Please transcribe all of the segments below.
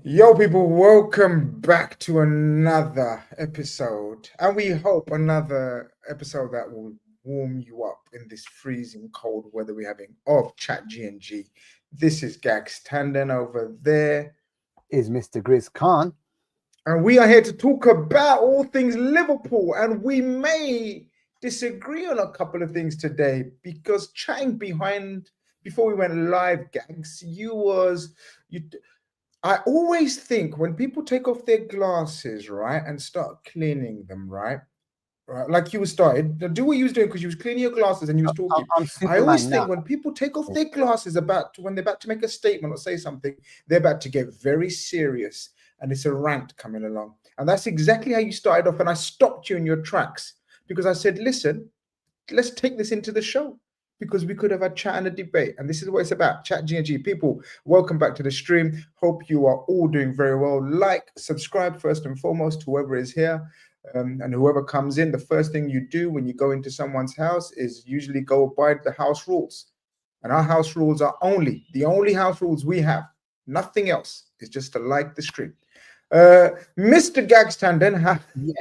Yo, people, welcome back to another episode. And we hope another episode that will warm you up in this freezing cold weather we're having of Chat G&G. This is Gags Tandon over there. Is Mr. Grizz Khan. And we are here to talk about all things Liverpool. And we may disagree on a couple of things today because chatting behind before we went live, Gags, you I always think when people take off their glasses, right, and start cleaning them, right, like you started, do what you was doing because you was cleaning your glasses and you was talking. I'm I always Superman now. think when people take off their glasses when they're about to make a statement or say something, they're about to get very serious, and it's a rant coming along. And that's exactly how you started off. And I stopped you in your tracks because I said, listen, let's take this into the show because we could have a chat and a debate. And this is what it's about. Chat G&G. People, welcome back to the stream. Hope you are all doing very well. Like, subscribe first and foremost, whoever is here. And whoever comes in, the first thing you do when you go into someone's house is usually go abide the house rules. And our house rules are the only house rules we have. Nothing else. Is just to like the stream. Mr. Gags Tandon,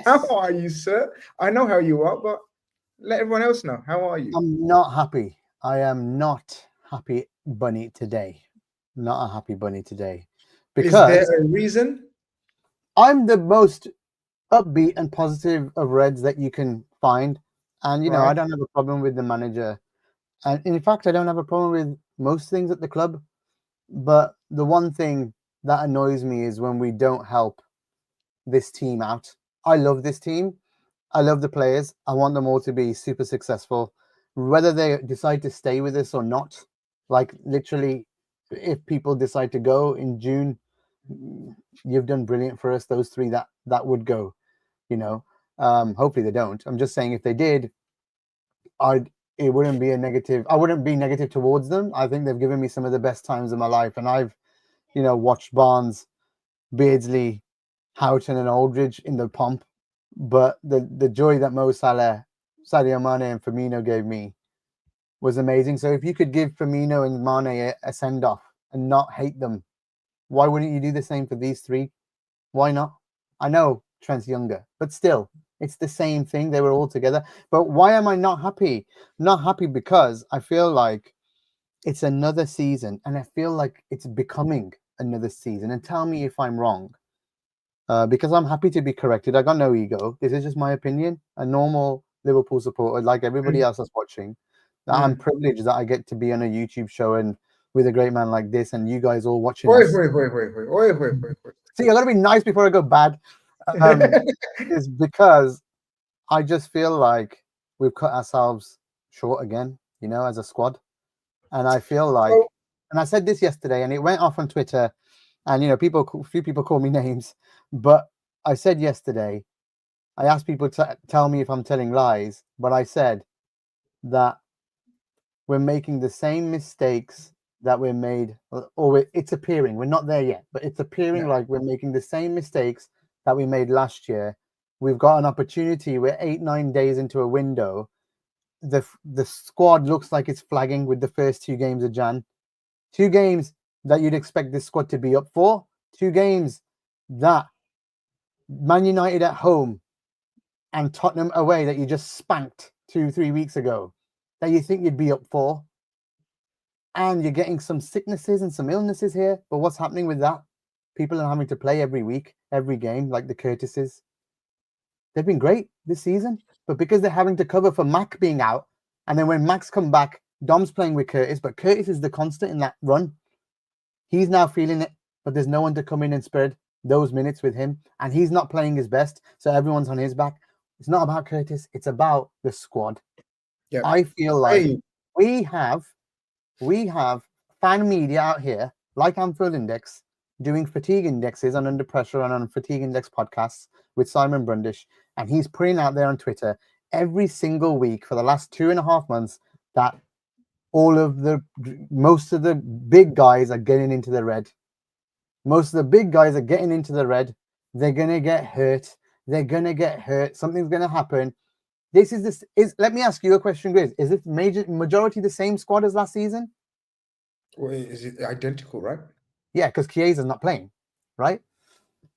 how are you, sir? I know how you are, but let everyone else know. How are you? I'm not happy. I am not happy bunny today. Not a happy bunny today. Is there Because a reason? I'm the most upbeat and positive of Reds that you can find. And, I Right. don't have a problem with the manager. And in fact, I don't have a problem with most things at the club. But the one thing that annoys me is when we don't help this team out. I love this team. I love the players. I want them all to be super successful. Whether they decide to stay with us or not, like literally, if people decide to go in June, you've done brilliant for us. Those three that would go, you know. Hopefully they don't. I'm just saying if they did, I'd it wouldn't be a negative. I wouldn't be negative towards them. I think they've given me some of the best times of my life, and I've, watched Barnes, Beardsley, Houghton, and Aldridge in the pomp. But the joy that Mo Salah, Sadio Mane, and Firmino gave me was amazing. So if you could give Firmino and Mane a send off and not hate them, why wouldn't you do the same for these three? Why not? I know Trent's younger, but still, it's the same thing. They were all together. But why am I not happy? Not happy because I feel like it's another season, and I feel like it's becoming another season. And tell me if I'm wrong. Because I'm happy to be corrected. I got no ego. This is just my opinion. A normal Liverpool supporter, like everybody Mm, else that's watching. I'm mm. privileged that I get to be on a YouTube show and with a great man like this, and you guys all watching Oi, us. oi, oi, oi, oi, oi, oi, oi, oi. See, I gotta be nice before I go bad. Um, is because I just feel like we've cut ourselves short again, as a squad. And I feel like, So, and I said this yesterday, and it went off on Twitter, and few people call me names, but I said yesterday, I asked people to tell me if I'm telling lies, but I said that we're making the same mistakes that we're made, it's appearing. We're not there yet, but it's appearing yeah. like we're making the same mistakes that we made last year. We've got an opportunity. We're 8-9 days into a window. The squad looks like it's flagging with the first 2 games of Jan. 2 games that you'd expect this squad to be up for. 2 games that Man United at home and Tottenham away that you just spanked 2-3 weeks ago that you think you'd be up for. And you're getting some sicknesses and some illnesses here. But what's happening with that? People are having to play every week, every game, like the Curtises. They've been great this season, but because they're having to cover for Mac being out, and then when Mac's come back, Dom's playing with Curtis, but Curtis is the constant in that run. He's now feeling it, but there's no one to come in and spread those minutes with him, and he's not playing his best, so everyone's on his back. It's not about Curtis, it's about the squad. Yeah. I feel like Hey, we have fan media out here, like Anfield Index, doing fatigue indexes on Under Pressure and on Fatigue Index podcasts with Simon Brundish, and he's putting out there on Twitter every single week for the last 2.5 months that most of the big guys are getting into the red. Most of the big guys are getting into the red. They're gonna get hurt. They're gonna get hurt. Something's gonna happen. Let me ask you a question, Grizz. Is this majority the same squad as last season? wait, is it identical, right? Yeah, because Chiesa's not playing. right?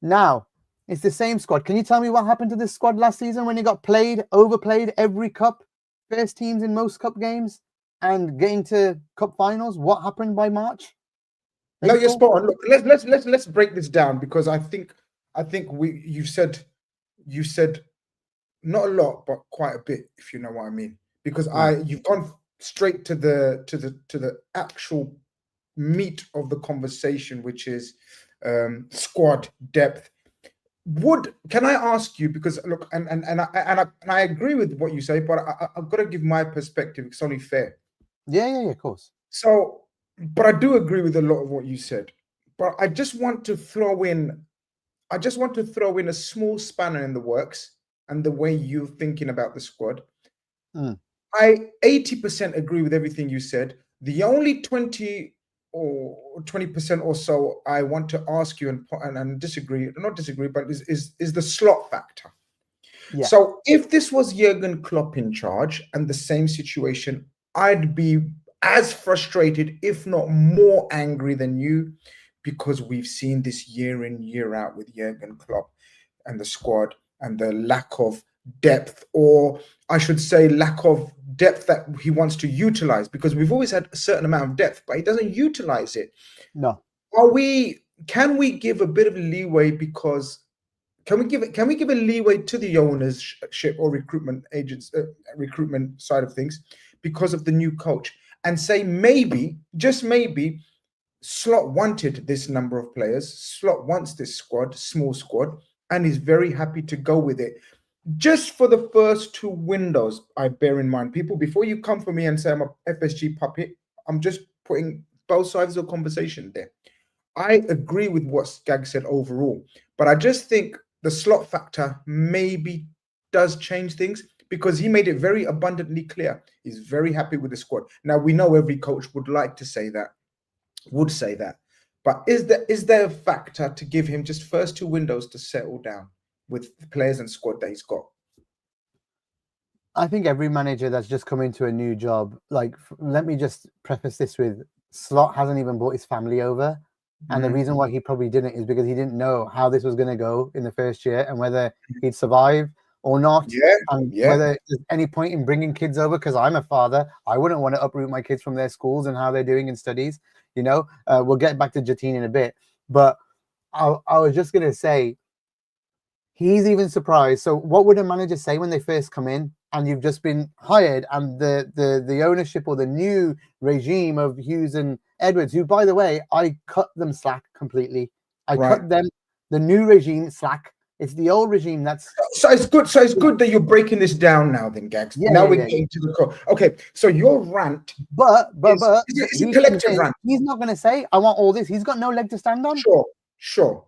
Now, it's the same squad. Can you tell me what happened to this squad last season when it got overplayed every cup, first teams in most cup games, and getting to cup finals? What happened by March? No, you're April? spot on. Look, let's break this down, because I think you said not a lot, but quite a bit, if you know what I mean. Because you've gone straight to the actual meat of the conversation, which is squad depth. Can I ask you, because look, and I agree with what you say, but I've got to give my perspective. It's only fair. Yeah, of course. So, but I do agree with a lot of what you said. But I just want to throw in a small spanner in the works, and the way you're thinking about the squad. I 80% agree with everything you said. The only 20% or so I want to ask you and disagree, not disagree, but is the slot factor. Yeah. So if this was Jurgen Klopp in charge and the same situation, I'd be as frustrated, if not more angry than you, because we've seen this year in, year out with Jurgen Klopp and the squad, and the lack of depth, or I should say lack of depth that he wants to utilize, because we've always had a certain amount of depth, but he doesn't utilize it. No. Can we give a bit of leeway, because can we give a leeway to the ownership or recruitment agents, recruitment side of things, because of the new coach, and say maybe, just maybe, Slot wanted this number of players. Slot wants this squad, small squad, and is very happy to go with it. Just for the first two windows, I bear in mind, people, before you come for me and say I'm a FSG puppet, I'm just putting both sides of the conversation there. I agree with what Gag said overall, but I just think the Slot factor maybe does change things, because he made it very abundantly clear he's very happy with the squad. Now, we know every coach would like to say that, but is there a factor to give him just first two windows to settle down with the players and squad that he's got? I think every manager that's just come into a new job, like, let me just preface this with, Slot hasn't even brought his family over. And the reason why he probably didn't is because he didn't know how this was going to go in the first year, and whether he'd survive or not. Whether there's any point in bringing kids over, because I'm a father. I wouldn't want to uproot my kids from their schools and how they're doing in studies. We'll get back to Jatine in a bit. But I was just going to say, he's even surprised. So what would a manager say when they first come in and you've just been hired, and the ownership or the new regime of Hughes and Edwards, who, by the way, I cut them slack completely. I cut them, the new regime, slack. It's the old regime that's... So it's good. So it's good that you're breaking this down now, then, Gags. Now we're getting to the core. Okay, so your rant, but it's a collective rant. He's not going to say, I want all this. He's got no leg to stand on. Sure.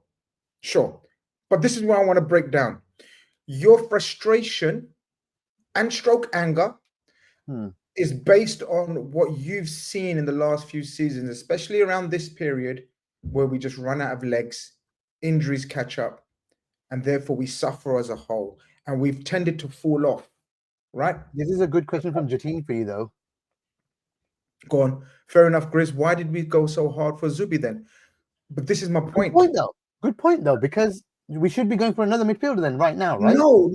But this is what I want to break down. Your frustration and stroke anger is based on what you've seen in the last few seasons, especially around this period where we just run out of legs, injuries catch up, and therefore we suffer as a whole, and we've tended to fall off, right? This is a good question from Jatine for you, though. Go on. Fair enough, Grizz. Why did we go so hard for Zubi then? But this is my point. Good point, though, because we should be going for another midfielder then right now, right? No,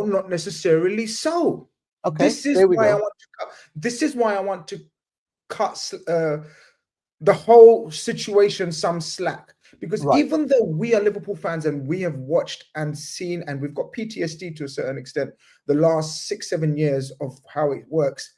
not necessarily so. Okay, this is why I want to cut the whole situation some slack, because even though we are Liverpool fans and we have watched and seen, and we've got PTSD to a certain extent, the last 6-7 years of how it works,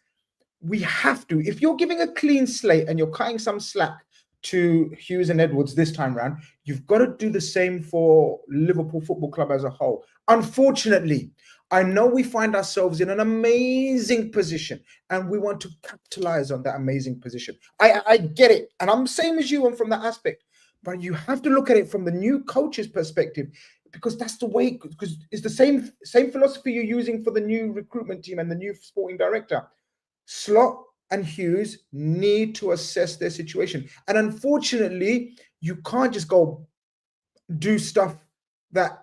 we have to, if you're giving a clean slate and you're cutting some slack to Hughes and Edwards this time round, you've got to do the same for Liverpool Football Club as a whole. Unfortunately, I know we find ourselves in an amazing position and we want to capitalize on that amazing position. I get it. And I'm the same as you, and from that aspect, but you have to look at it from the new coach's perspective, because that's the way, because it's the same philosophy you're using for the new recruitment team and the new sporting director. Slot and Hughes need to assess their situation. And unfortunately, you can't just go do stuff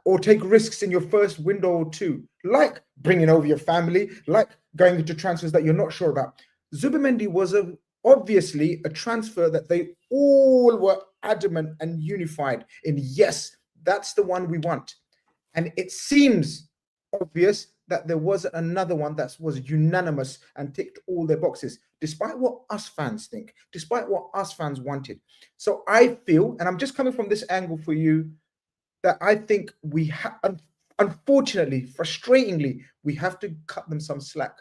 or take risks in your first window or two, like bringing over your family, like going into transfers that you're not sure about. Zubimendi was obviously a transfer that they all were adamant and unified in. Yes, that's the one we want. And it seems obvious that there wasn't another one that was unanimous and ticked all their boxes, despite what us fans think, despite what us fans wanted. So I feel, and I'm just coming from this angle for you, that I think we unfortunately, frustratingly, we have to cut them some slack,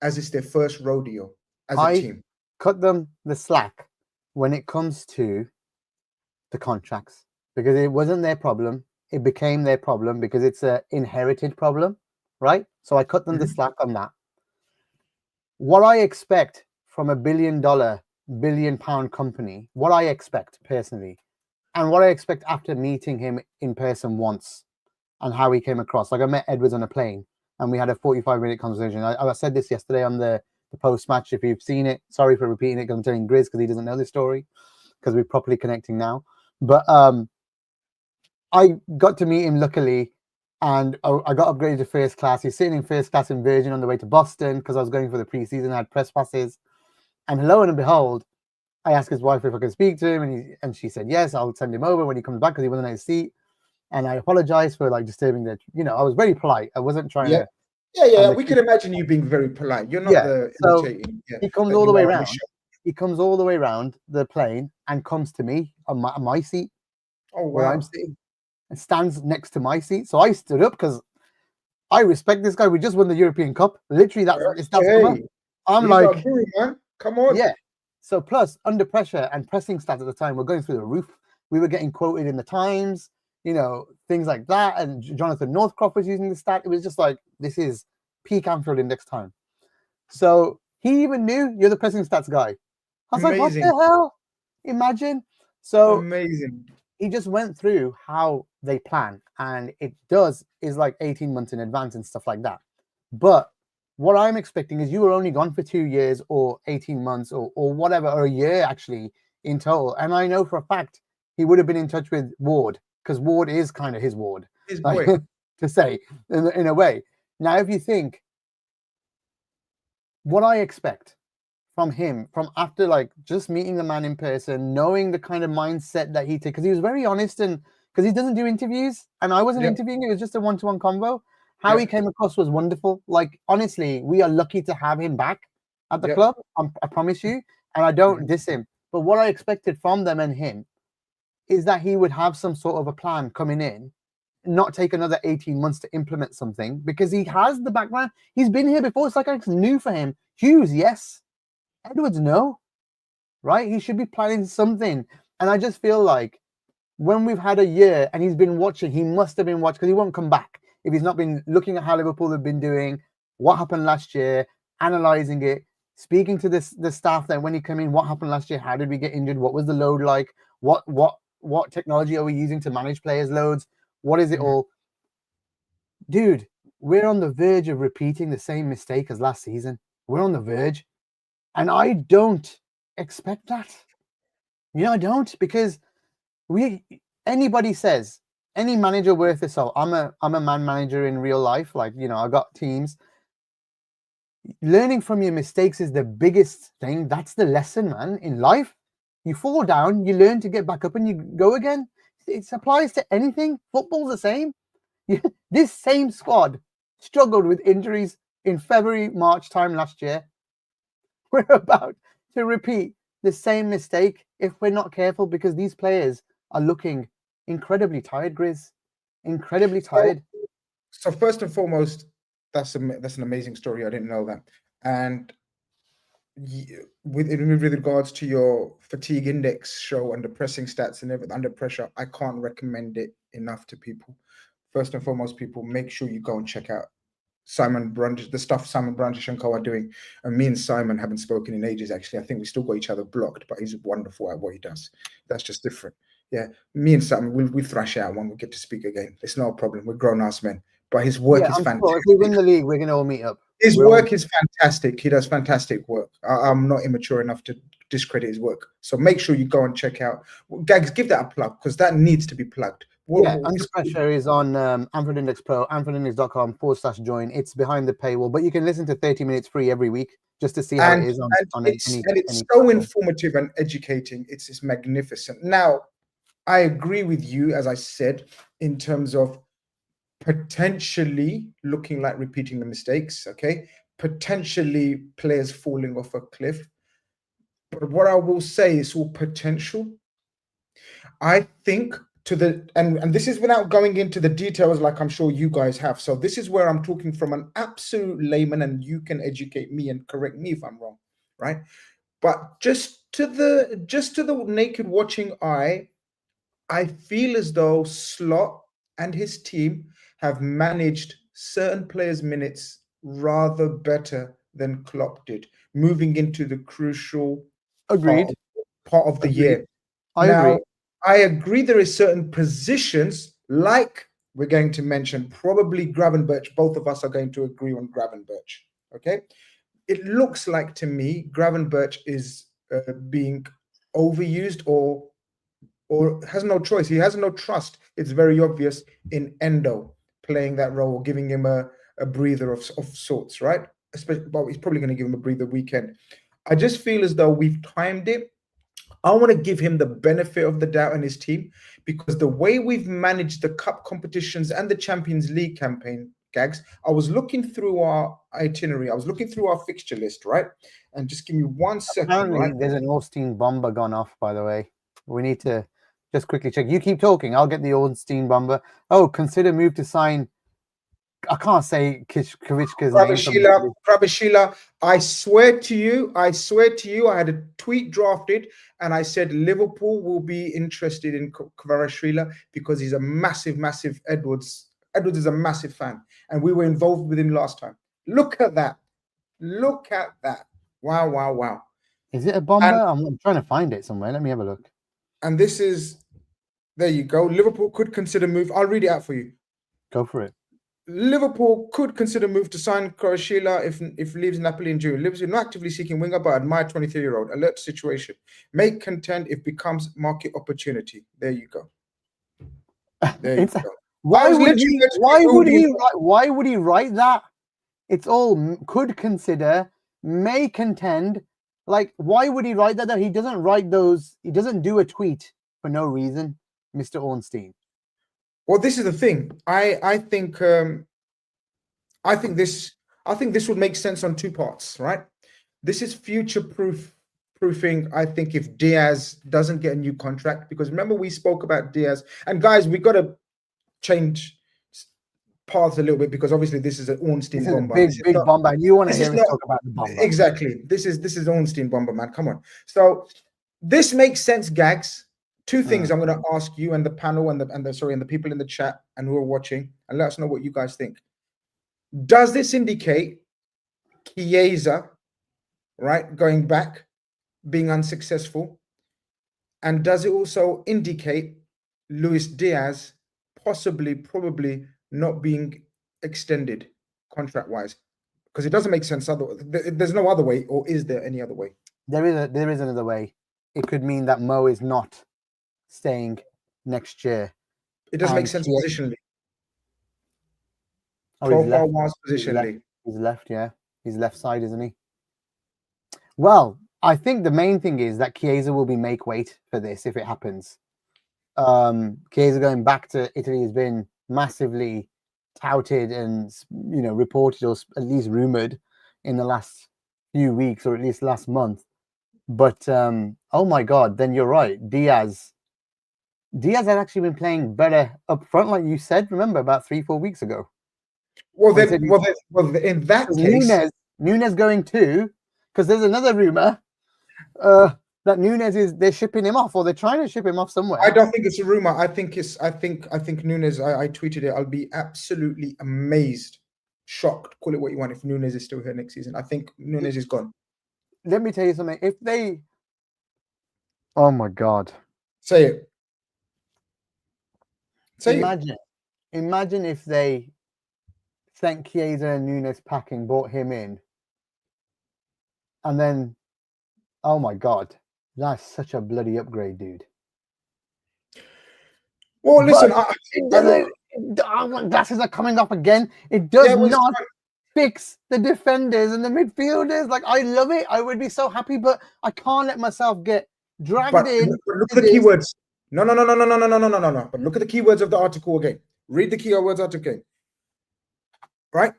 as it's their first rodeo as a team. Cut them the slack when it comes to the contracts, because it wasn't their problem. It became their problem because it's an inherited problem, right? So I cut them the slack on that. What I expect from a $1 billion pound company, what I expect personally, and what I expect after meeting him in person once and how he came across. Like, I met Edwards on a plane and we had a 45-minute conversation. I said this yesterday on the post-match. If you've seen it, sorry for repeating it because I'm telling Grizz because he doesn't know the story, because we're properly connecting now. But I got to meet him luckily, and I got upgraded to first class. He's sitting in first class in Virgin on the way to Boston because I was going for the preseason. I had press passes, and lo and behold, I asked his wife if I could speak to him, and she said yes. I'll send him over when he comes back because he wasn't in his seat. And I apologized for like disturbing the. I was very polite. I wasn't trying to. Yeah. We can imagine you being very polite. You're not irritating. He comes all the way around. He comes all the way around the plane and comes to me on my seat. Oh, wow. Where I'm sitting, and stands next to my seat. So I stood up because I respect this guy. We just won the European Cup. Literally, I'm like, man. Come on. Yeah. So plus under pressure and pressing stats at the time, we're going through the roof. We were getting quoted in the Times, things like that. And Jonathan Northcroft was using the stat. It was just like, this is peak Anfield Index time. So he even knew you're the pressing stats guy. I was like, what the hell? Imagine. So amazing. He just went through how they plan, and it is like 18 months in advance and stuff like that. But what I'm expecting is you were only gone for 2 years or 18 months or whatever, or a year actually in total. And I know for a fact he would have been in touch with Ward, because Ward is kind of his Ward, his boy, to say in a way. Now, if you think what I expect from him, from after like just meeting the man in person, knowing the kind of mindset that he takes, because he was very honest, and because he doesn't do interviews, and I wasn't interviewing, it was just a one-to-one convo. How he came across was wonderful. Like, honestly, we are lucky to have him back at the club. I promise you, and I don't diss him. But what I expected from them and him is that he would have some sort of a plan coming in, not take another 18 months to implement something, because he has the background. He's been here before. It's like it's new for him. Hughes, yes. Edwards, no. Right? He should be planning something. And I just feel like when we've had a year and he's been watching, he must have been watching, because he won't come back if he's not been looking at how Liverpool have been doing, what happened last year, analysing it, speaking to the staff that when he came in, what happened last year, how did we get injured, what was the load like, what technology are we using to manage players' loads, what is it all? Dude, we're on the verge of repeating the same mistake as last season. We're on the verge. And I don't expect that. I don't, because anybody says, any manager worth his salt, I'm a man manager in real life, like, I got teams. Learning from your mistakes is the biggest thing. That's the lesson, man, in life. You fall down, you learn to get back up and you go again. It applies to anything. Football's the same. This same squad struggled with injuries in February, March time last year. We're about to repeat the same mistake if we're not careful, because these players are looking incredibly tired, Grizz. Incredibly tired. So first and foremost, that's an amazing story. I didn't know that. And with regards to your fatigue index show and the pressing stats and everything under pressure, I can't recommend it enough to people. First and foremost, people, make sure you go and check out the stuff Simon Brandish and co are doing. And me and Simon haven't spoken in ages, actually. I think we still got each other blocked, but he's wonderful at what he does. That's just different. Yeah, me and Simon, we'll thrash out when we get to speak again. It's no problem. We're grown-ass men. But his work is fantastic. If we win the league, we're going to all meet up. His We're all- work is fantastic. He does fantastic work. I'm not immature enough to discredit his work. So make sure you go and check out. Gags, give that a plug because that needs to be plugged. Yeah, Under Pressure is on Anfield Index Pro, anfieldindex.com/join. It's behind the paywall, but you can listen to 30 minutes free every week just to see how it is on it's any so platform. informative and educating. It's magnificent. Now, I agree with you, as I said, in terms of potentially looking like repeating the mistakes, okay? Potentially players falling off a cliff. But what I will say is all potential. I think and this is without going into the details like I'm sure you guys have. So this is where I'm talking from an absolute layman, and you can educate me and correct me if I'm wrong, right? But just to the naked watching eye, I feel as though Slot and his team have managed certain players' minutes rather better than Klopp did, moving into the crucial Agreed. part of the year. I Now, agree. I agree there is certain positions, like we're going to mention, probably Gravenberch. Both of us are going to agree on Gravenberch. Okay. It looks like to me Gravenberch is being overused or has no choice. He has no trust. It's very obvious in Endo playing that role, giving him a breather of sorts, right? Especially, well, he's probably going to give him a breather weekend. I just feel as though we've timed it. I want to give him the benefit of the doubt and his team, because the way we've managed the cup competitions and the Champions League campaign, Gags, I was looking through our itinerary. I was looking through our fixture list, right? And just give me 1 second, Apparently, right? there's an Ornstein bomber gone off, by the way. We need to just quickly check. You keep talking. I'll get the Ornstein bomber. Oh, consider move to sign. I can't say Kavitska's name. Prabashila, I swear to you, I had a tweet drafted and I said Liverpool will be interested in Kvaratskhelia because he's a massive Edwards. Edwards is a massive fan, and we were involved with him last time. Look at that. Look at that. Wow. Is it a bomber? I'm trying to find it somewhere. Let me have a look. And this is, there you go. Liverpool could consider move. I'll read it out for you. Go for it. Liverpool could consider move to sign Kvaratskhelia if leaves Napoli in June. Liverpool not actively seeking winger, but admire 23-year-old. Alert situation. Make contend if becomes market opportunity. There you go. There you go. Why would he write that? It's all could consider, may contend. Like, why would he write that? He doesn't write those. He doesn't do a tweet for no reason, Mr. Ornstein. Well, this is the thing. I think this would make sense on two parts, right? This is proofing. I think if Diaz doesn't get a new contract, because remember we spoke about Diaz, and guys, we got to change paths a little bit, because obviously this is an Ornstein bomber. This is a big bomber, and you want to hear us talk about the bomber. Exactly. This is Ornstein bomber, man. Come on. So this makes sense, Gags. Two things I'm going to ask you and the panel and the people in the chat and who are watching, and let us know what you guys think. Does this indicate Chiesa, right, going back, being unsuccessful? And does it also indicate Luis Diaz probably not being extended contract-wise? Because it doesn't make sense. There's no other way, or is there any other way? There is another way. It could mean that Mo is not staying next year. It doesn't make sense positionally. Profile-wise, positionally. He's left, yeah. He's left side, isn't he? Well, I think the main thing is that Chiesa will be make weight for this if it happens. Chiesa going back to Italy has been massively touted and reported, or at least rumored, in the last few weeks, or at least last month. But oh my God, then you're right. Diaz has actually been playing better up front, like you said. Remember, about 3-4 weeks ago. Well, in that case, Nunes going too, because there's another rumor that Nunes they're shipping him off, or they're trying to ship him off somewhere. I don't think it's a rumor. I think Nunes. I tweeted it. I'll be absolutely amazed, shocked, call it what you want, if Nunes is still here next season. I think Nunes is gone. Let me tell you something. If they, oh my God, say it. Imagine if they sent Chiesa and Nunes packing, brought him in, and then, oh my God, that's such a bloody upgrade, dude. Well, listen, But it doesn't. Glasses are coming off again. It does not fix the defenders and the midfielders. Like, I love it. I would be so happy, but I can't let myself get dragged in. But look at the keywords. No. But look at the keywords of the article again. Read the keywords article again. Right?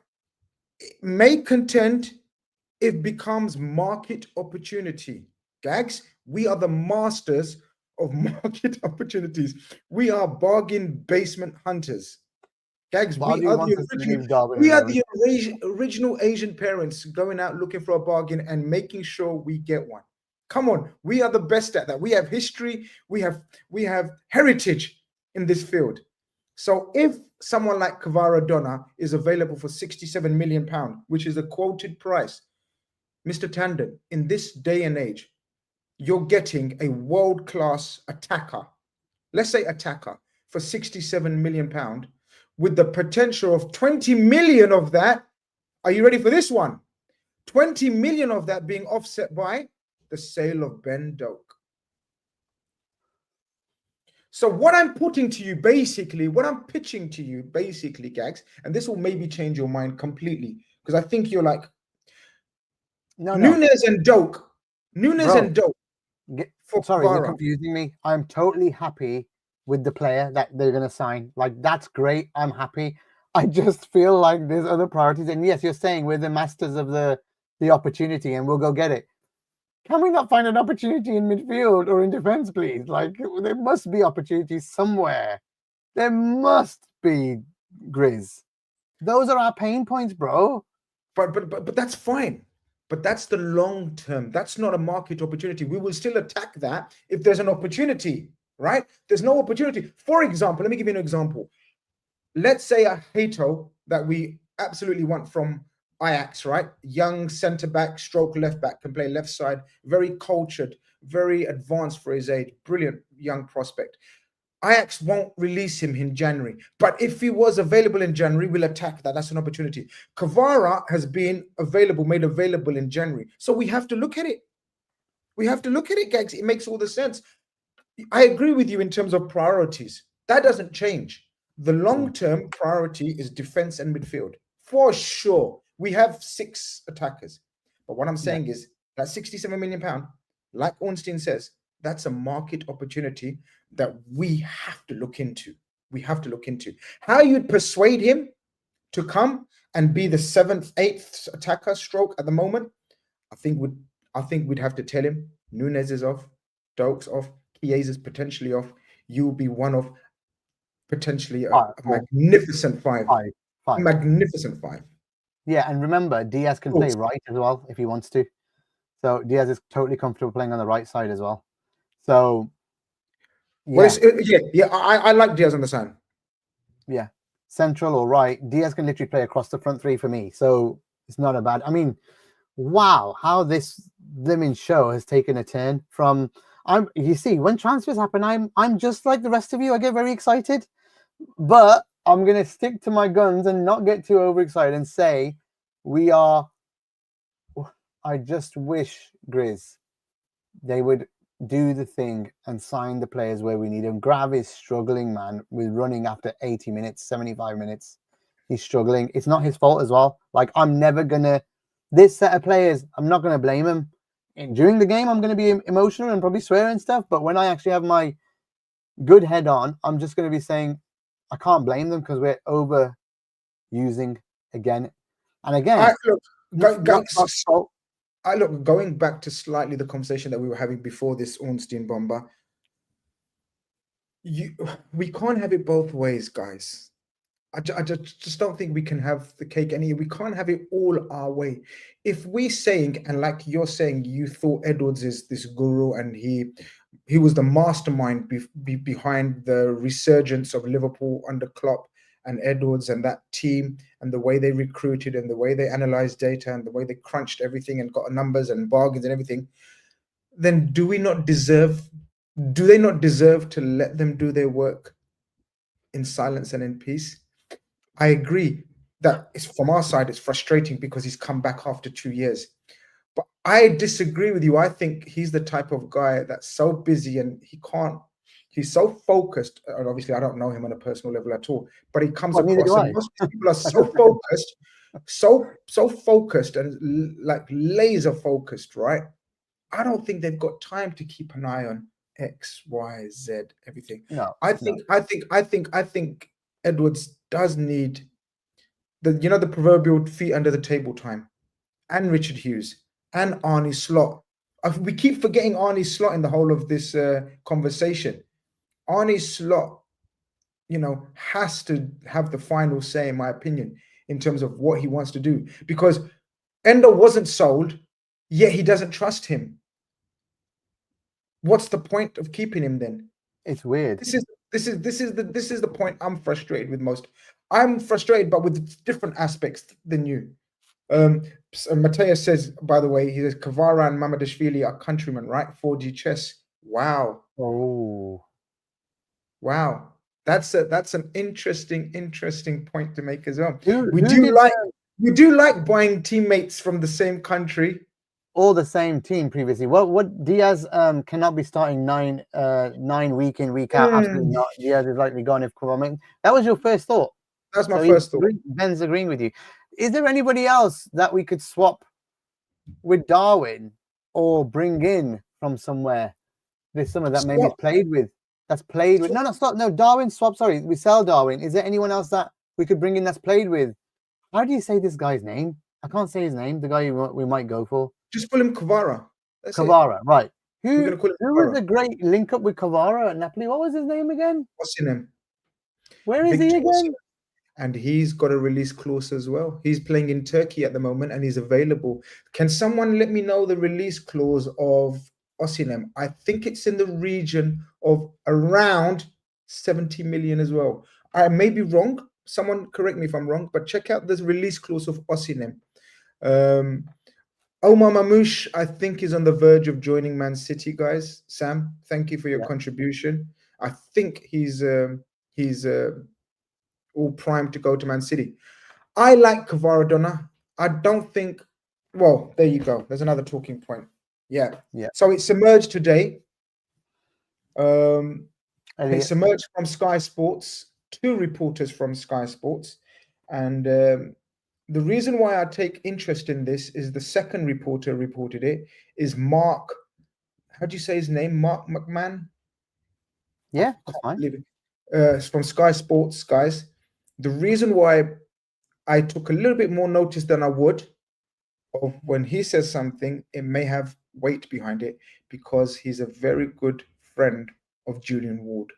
It may contend, it becomes market opportunity. Gags, we are the masters of market opportunities. We are bargain basement hunters. Gags, we are the original Asian parents going out looking for a bargain and making sure we get one. Come on, we are the best at that. We have history, we have heritage in this field. So if someone like Kvaradona is available for £67 million, which is a quoted price, Mr. Tandon, in this day and age, you're getting a world-class attacker, let's say attacker, for £67 million, with the potential of 20 million of that. Are you ready for this one? 20 million of that being offset by the sale of Ben Doak. So what I'm putting to you, basically, what I'm pitching to you, basically, Gags, and this will maybe change your mind completely, because I think you're like, Nunes and Doak. Sorry, you're confusing me. I'm totally happy with the player that they're going to sign. Like, that's great. I'm happy. I just feel like there's other priorities. And yes, you're saying we're the masters of the opportunity and we'll go get it. Can we not find an opportunity in midfield or in defense, please? Like, there must be opportunities somewhere. There must be, Grizz. Those are our pain points, bro. But that's fine. But that's the long term. That's not a market opportunity. We will still attack that if there's an opportunity, right? There's no opportunity. For example, let me give you an example. Let's say a Hato that we absolutely want from Ajax, right? Young centre-back, stroke left-back, can play left side, very cultured, very advanced for his age, brilliant young prospect. Ajax won't release him in January, but if he was available in January, we'll attack that. That's an opportunity. Kvara has been made available in January. So we have to look at it. We have to look at it, Gags. It makes all the sense. I agree with you in terms of priorities. That doesn't change. The long-term priority is defense and midfield. For sure. We have 6 attackers. But what I'm saying is that £67 million, like Ornstein says, that's a market opportunity that we have to look into. We have to look into how you'd persuade him to come and be the 7th, 8th attacker stroke at the moment. I think we'd have to tell him Nunes is off, Doak's off, Chiesa's potentially off. You'll be one of potentially a magnificent five. Magnificent 5. Yeah, and remember, Diaz can play right as well if he wants to. So Diaz is totally comfortable playing on the right side as well. So, I like Diaz on the side. Yeah, central or right, Diaz can literally play across the front 3 for me. So it's not a bad. I mean, wow, how this blimmin' show has taken a turn from. You see, when transfers happen, I'm just like the rest of you. I get very excited, but I'm gonna stick to my guns and not get too overexcited and say we are. I just wish, Grizz, they would do the thing and sign the players where we need them. Grav is struggling, man, with running after 80 minutes, 75 minutes. He's struggling. It's not his fault as well. Like, I'm never gonna. This set of players, I'm not gonna blame him. And during the game, I'm gonna be emotional and probably swear and stuff. But when I actually have my good head on, I'm just gonna be saying I can't blame them because we're overusing again and again. Going back to slightly the conversation that we were having before this Ornstein bomber, we can't have it both ways, guys. I just don't think we can have the cake we can't have it all our way. If we're saying, and like you're saying, you thought Edwards is this guru and he was the mastermind behind the resurgence of Liverpool under Klopp and Edwards and that team, and the way they recruited and the way they analyzed data and the way they crunched everything and got numbers and bargains and everything, then do they not deserve to let them do their work in silence and in peace? I agree. that is from our side, it's frustrating because he's come back after 2 years. But I disagree with you. I think he's the type of guy that's so busy and he's so focused. And obviously, I don't know him on a personal level at all, but he comes Well, neither across, do and I. most people are so focused, so focused and like laser focused, right? I don't think they've got time to keep an eye on X, Y, Z, everything. No, I no. think Edwards does need the proverbial feet under the table time, and Richard Hughes and Arne Slot. We keep forgetting Arne Slot in the whole of this conversation. Arne Slot, has to have the final say, in my opinion, in terms of what he wants to do. Because Endo wasn't sold, yet he doesn't trust him. What's the point of keeping him then? It's weird. This is the point I'm frustrated with most. I'm frustrated, but with different aspects than you. So Mateus says, by the way, he says Kvara and Mamadashvili are countrymen, right? 4G chess. Wow. Oh, Wow. That's an interesting point to make as well. who We do like buying teammates from the same country. all the same team previously? What Diaz cannot be starting nine week in, week out. Absolutely not. Diaz is likely gone if Kvara. That was your first thought. That's my first thought. Ben's agreeing with you. Is there anybody else that we could swap with Darwin or bring in from somewhere this summer that maybe played with? That's played with. No, stop. No, Darwin swap. Sorry, we sell Darwin. Is there anyone else that we could bring in that's played with? How do you say this guy's name? I can't say his name. The guy we might go for. Just call him Kvara. Kvara, right? Who We're gonna call him was Kvara. a great link up with Kvara at Napoli? What was his name again? What's in him? Where is he again? And he's got a release clause as well. He's playing in Turkey at the moment and he's available. Can someone let me know the release clause of Osimhen? I think it's in the region of around 70 million as well. I may be wrong. Someone correct me if I'm wrong, but check out the release clause of Osimhen. Omar Mamouche, I think, is on the verge of joining Man City, guys. Sam, thank you for your contribution. I think he's all primed to go to Man City. I like Kvaradona. I don't think. Well, there you go. There's another talking point. Yeah. So it's emerged today. It's emerged from Sky Sports. 2 reporters from Sky Sports, and the reason why I take interest in this is the second reporter reported it is Mark. How do you say his name? Mark McMahon. Yeah, that's fine. It's from Sky Sports, guys. The reason why I took a little bit more notice than I would of when he says something, it may have weight behind it because he's a very good friend of Julian Ward.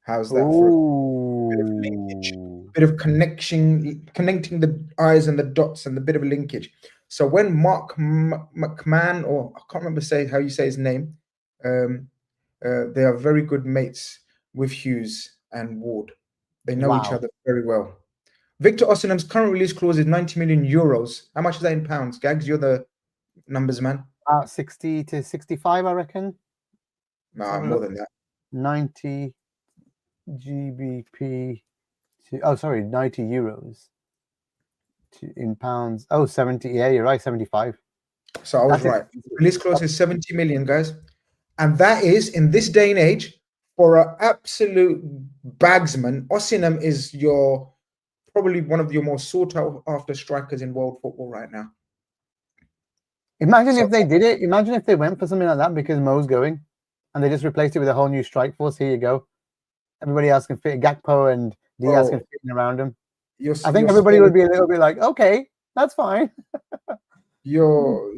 How's that for a bit of linkage, bit of connecting the I's and the dots and the bit of linkage? So when Mark McMahon, or I can't remember how you say his name, they are very good mates with Hughes and Ward. They know each other very well. Victor Osimhen's current release clause is 90 million euros. How much is that in pounds? Gags, you're the numbers man. 60 to 65, I reckon. Nah, more than that. 90 GBP. 90 euros in pounds. 70. Yeah, you're right. 75. So I was right. Release clause is 70 million, guys. And that is, in this day and age, for an absolute bagsman, Osimhen is probably one of your most sought after strikers in world football right now. Imagine if they did it. Imagine if they went for something like that because Mo's going and they just replaced it with a whole new strike force. Here you go. Everybody else can fit. Gakpo and Diaz can fit around him. I think everybody would be a little bit like, okay, that's fine. You're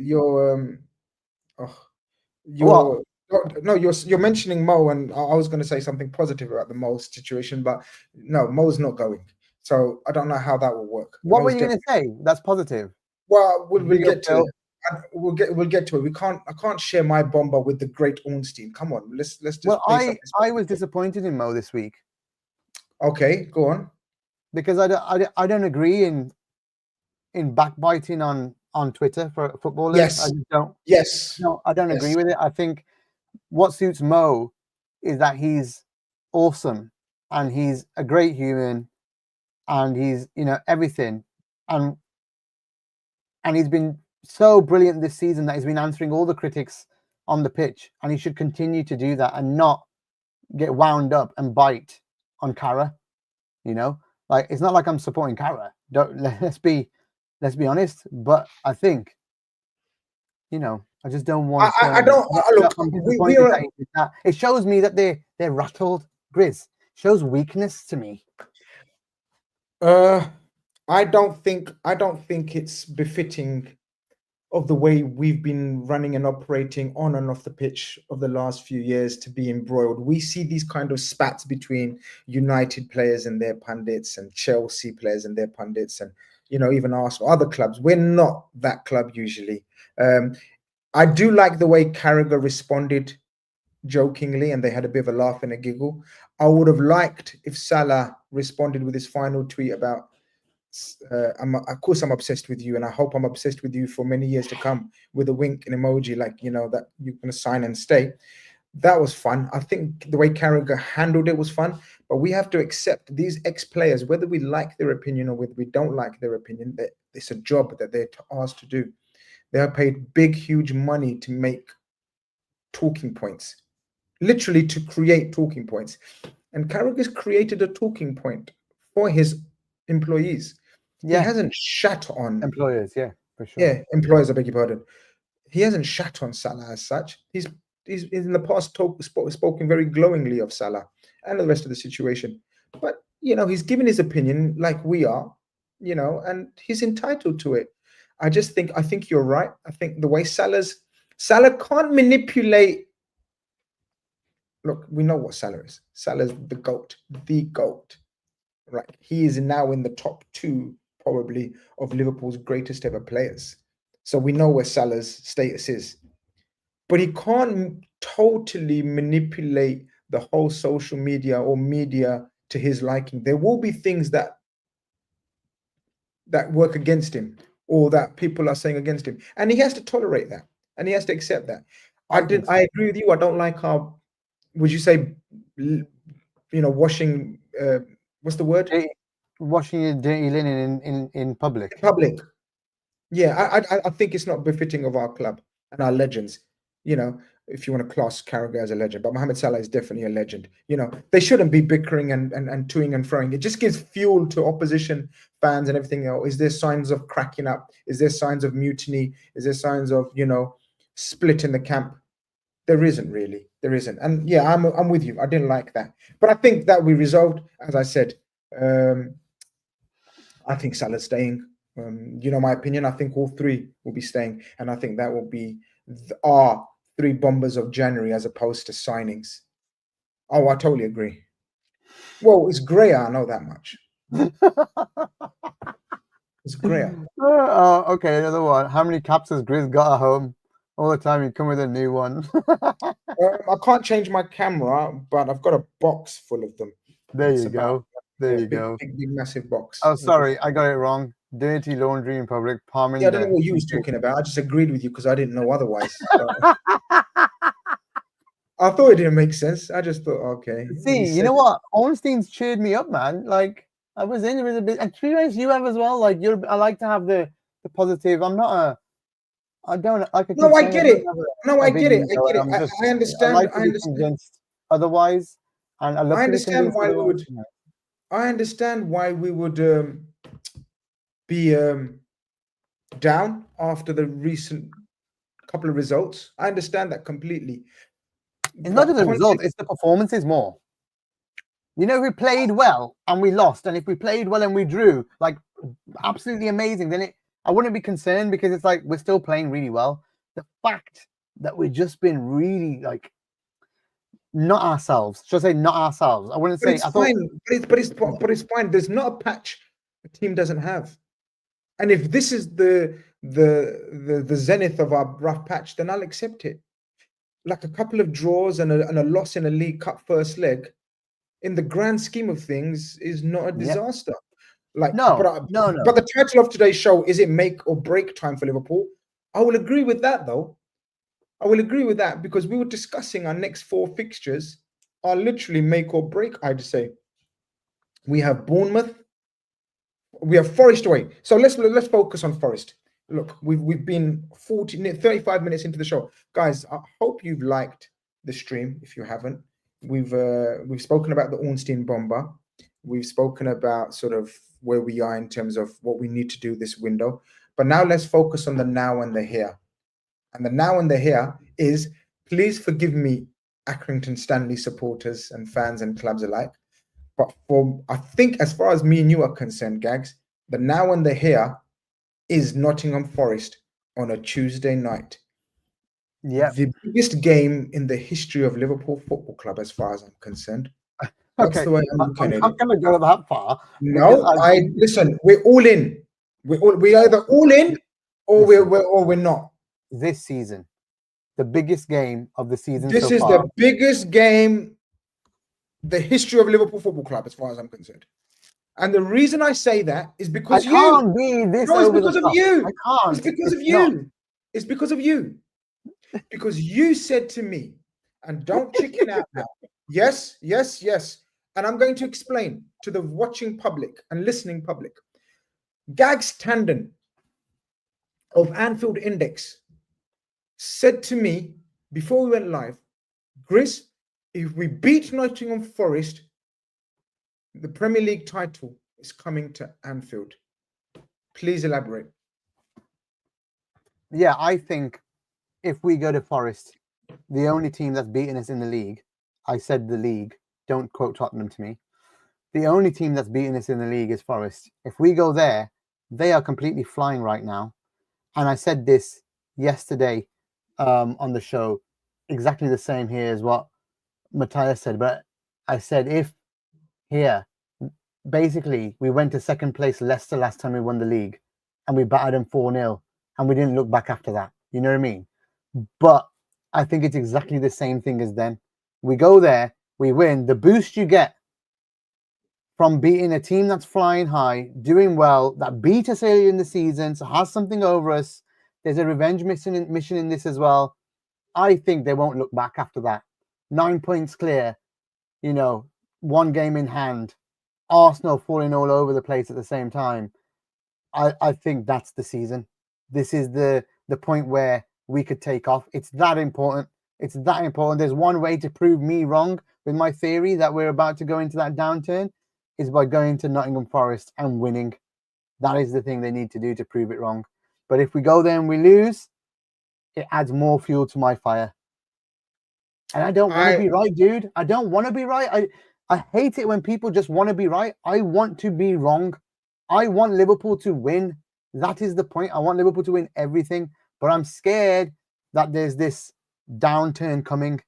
mentioning Mo, and I was going to say something positive about the Mo situation, but no, Mo's not going. So I don't know how that will work. What were you going to say? That's positive. Well, we'll get to it. We'll get to it. I can't share my bomber with the great Ornstein. Come on, let's just. Well, I was disappointed in Mo this week. Okay, go on. Because I don't agree in backbiting on Twitter for footballers. Yes. I just don't. Yes. No, I don't agree with it. I think what suits Mo is that he's awesome and he's a great human and he's, you know, everything, and he's been so brilliant this season that he's been answering all the critics on the pitch, and he should continue to do that and not get wound up and bite on Cara. You know, like, it's not like I'm supporting Cara. Let's be honest. But I think, you know, I just don't want. I don't look. I'm disappointed that he did that. It shows me that they're rattled. Grizz shows weakness to me. I don't think it's befitting of the way we've been running and operating on and off the pitch of the last few years to be embroiled. We see these kind of spats between United players and their pundits, and Chelsea players and their pundits, and, you know, even Arsenal, other clubs. We're not that club usually. I do like the way Carragher responded jokingly, and they had a bit of a laugh and a giggle. I would have liked if Salah responded with his final tweet about, of course I'm obsessed with you, and I hope I'm obsessed with you for many years to come, with a wink and emoji, like, you know, that you're going to sign and stay. That was fun. I think the way Carragher handled it was fun, but we have to accept these ex-players, whether we like their opinion or whether we don't like their opinion, that it's a job that they're asked to do. They are paid big, huge money to make talking points, literally to create talking points. And Carragher's created a talking point for his employees. Yeah. He hasn't shat on employers, yeah, for sure. Yeah, employers, I beg your pardon. He hasn't shat on Salah as such. He's in the past spoken very glowingly of Salah and the rest of the situation. But, you know, he's given his opinion like we are, you know, and he's entitled to it. I think you're right. I think the way Salah can't manipulate. Look, we know what Salah is. Salah's the GOAT. Right? He is now in the top 2 probably of Liverpool's greatest ever players. So we know where Salah's status is. But he can't totally manipulate the whole social media or media to his liking. There will be things that work against him, or that people are saying against him. And he has to tolerate that. And he has to accept that. I agree with you. I don't like how, would you say, you know, washing, what's the word? Washing your dirty linen in public. Yeah, I think it's not befitting of our club and our legends. You know, if you want to class Carragher as a legend, but Mohamed Salah is definitely a legend. You know, they shouldn't be bickering and toing and froing. It just gives fuel to opposition fans and everything else. Is there signs of cracking up? Is there signs of mutiny? Is there signs of, you know, split in the camp? There isn't really. There isn't. And yeah, I'm with you. I didn't like that, but I think that we resolved. As I said, I think Salah's staying. You know my opinion. I think all 3 will be staying, and I think that will be our 3 bombers of January as opposed to signings. Oh, I totally agree. Well, it's grayer, I know that much. It's grayer. Okay, another one. How many caps has Grizz got at home? All the time you come with a new one. I can't change my camera, but I've got a box full of them. There you go. There you go. Big, massive box. Oh, sorry, I got it wrong. Dirty laundry in public. Yeah, I don't know what you was talking about. I just agreed with you because I didn't know otherwise. So. I thought it didn't make sense. I just thought, okay. See, you know what? Ornstein's cheered me up, man. Like, I was in with a bit, and to be honest, you have as well. Like, I like to have the positive. I'm not a. I don't like. No, I get it. No, I get it. I get it. I understand. I understand. Otherwise, and I love. I understand why we would. I understand why we would be down after the recent couple of results. I understand that completely. It's not just the result; it's the performances more. You know, if we played well and we lost, and if we played well and we drew, like absolutely amazing, then I wouldn't be concerned, because it's like we're still playing really well. The fact that we've just been really like not ourselves. Should I say not ourselves? I wouldn't say. It's fine. But it's fine. There's not a patch a team doesn't have, and if this is the zenith of our rough patch, then I'll accept it. Like a couple of draws and a loss in a League Cup first leg, in the grand scheme of things, is not a disaster. Like no. But the title of today's show, is it make or break time for Liverpool? I will agree with that, though. I will agree with that, because we were discussing our next 4 fixtures are literally make or break. I'd say we have Bournemouth, We have Forest away. So let's focus on Forest. Look, we've been 35 minutes into the show, guys. I hope you've liked the stream. If you haven't, we've spoken about the Ornstein bomber. We've spoken about sort of where we are in terms of what we need to do this window. But now let's focus on the now and the here. And the now and the here is, please forgive me, Accrington Stanley supporters and fans and clubs alike. But I think as far as me and you are concerned, Gags, the now and the here is Nottingham Forest on a Tuesday night. Yeah. The biggest game in the history of Liverpool Football Club, as far as I'm concerned. That's Okay. the way I'm looking at it. I'm not going to go that far. No, listen. We're all in. We're either all in or we're not. This season, the biggest game of the season. This is the biggest game, the history of Liverpool Football Club, as far as I'm concerned. And the reason I say that is because I can't be this. No, it's because of you. I can't. It's because of you. It's because of you. Because you said to me, and don't chicken out now. Yes. And I'm going to explain to the watching public and listening public. Gags Tandon of Anfield Index said to me before we went live, Grizz, if we beat Nottingham Forest, the Premier League title is coming to Anfield. Please elaborate. Yeah, I think if we go to Forest, the only team that's beaten us in the league, I said the league, don't quote Tottenham to me. The only team that's beaten us in the league is Forest. If we go there, they are completely flying right now. And I said this yesterday on the show, exactly the same here as what Matthias said. But I said, if here, basically, we went to second place Leicester last time we won the league and we battered them 4-0 and we didn't look back after that. You know what I mean? But I think it's exactly the same thing as then. We go there, we win. The boost you get from beating a team that's flying high, doing well, that beat us earlier in the season, so has something over us. There's a revenge mission in this as well. I think they won't look back after that. 9 points clear, one game in hand. Arsenal falling all over the place at the same time. I think that's the season. This is the point where we could take off. It's that important. It's that important. There's one way to prove me wrong with my theory that we're about to go into that downturn is by going to Nottingham Forest and winning. That is the thing they need to do to prove it wrong. But if we go there and we lose, it adds more fuel to my fire. And I don't want to be right, dude. I don't want to be right. I hate it when people just want to be right. I want to be wrong. I want Liverpool to win. That is the point. I want Liverpool to win everything. But I'm scared that there's this downturn coming